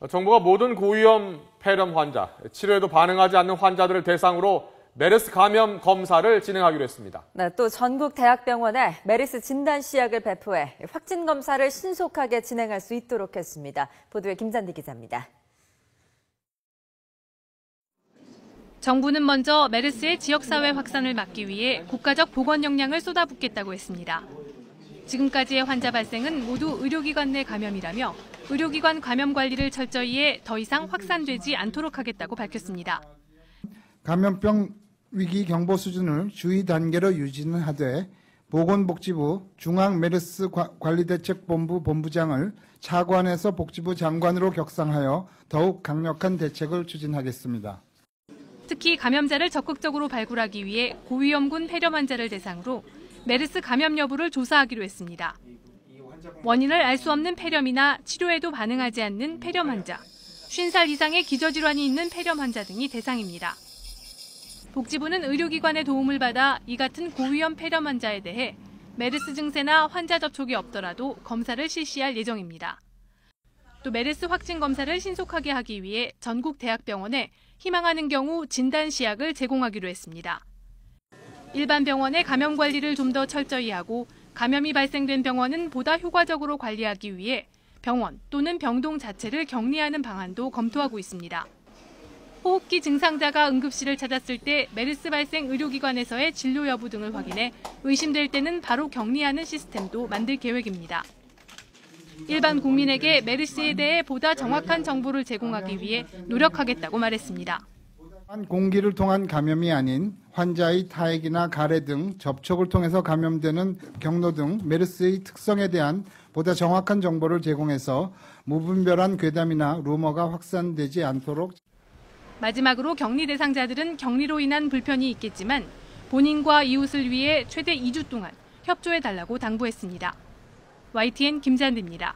정부가 모든 고위험 폐렴 환자, 치료에도 반응하지 않는 환자들을 대상으로 메르스 감염 검사를 진행하기로 했습니다. 네, 또 전국 대학병원에 메르스 진단 시약을 배포해 확진 검사를 신속하게 진행할 수 있도록 했습니다. 보도에 김잔디 기자입니다. 정부는 먼저 메르스의 지역사회 확산을 막기 위해 국가적 보건 역량을 쏟아붓겠다고 했습니다. 지금까지의 환자 발생은 모두 의료기관 내 감염이라며 의료기관 감염 관리를 철저히 해 더 이상 확산되지 않도록 하겠다고 밝혔습니다. 감염병 위기 경보 수준을 주의 단계로 유지는 하되 보건복지부 중앙메르스관리대책본부 본부장을 차관에서 복지부 장관으로 격상하여 더욱 강력한 대책을 추진하겠습니다. 특히 감염자를 적극적으로 발굴하기 위해 고위험군 폐렴 환자를 대상으로 메르스 감염 여부를 조사하기로 했습니다. 원인을 알 수 없는 폐렴이나 치료에도 반응하지 않는 폐렴 환자, 50살 이상의 기저질환이 있는 폐렴 환자 등이 대상입니다. 복지부는 의료기관의 도움을 받아 이 같은 고위험 폐렴 환자에 대해 메르스 증세나 환자 접촉이 없더라도 검사를 실시할 예정입니다. 또 메르스 확진 검사를 신속하게 하기 위해 전국 대학병원에 희망하는 경우 진단 시약을 제공하기로 했습니다. 일반 병원의 감염 관리를 좀 더 철저히 하고 감염이 발생된 병원은 보다 효과적으로 관리하기 위해 병원 또는 병동 자체를 격리하는 방안도 검토하고 있습니다. 호흡기 증상자가 응급실을 찾았을 때 메르스 발생 의료기관에서의 진료 여부 등을 확인해 의심될 때는 바로 격리하는 시스템도 만들 계획입니다. 일반 국민에게 메르스에 대해 보다 정확한 정보를 제공하기 위해 노력하겠다고 말했습니다. 공기를 통한 감염이 아닌 환자의 타액이나 가래 등 접촉을 통해서 감염되는 경로 등 메르스의 특성에 대한 보다 정확한 정보를 제공해서 무분별한 괴담이나 루머가 확산되지 않도록. 마지막으로 격리 대상자들은 격리로 인한 불편이 있겠지만 본인과 이웃을 위해 최대 2주 동안 협조해달라고 당부했습니다. YTN 김잔디입니다.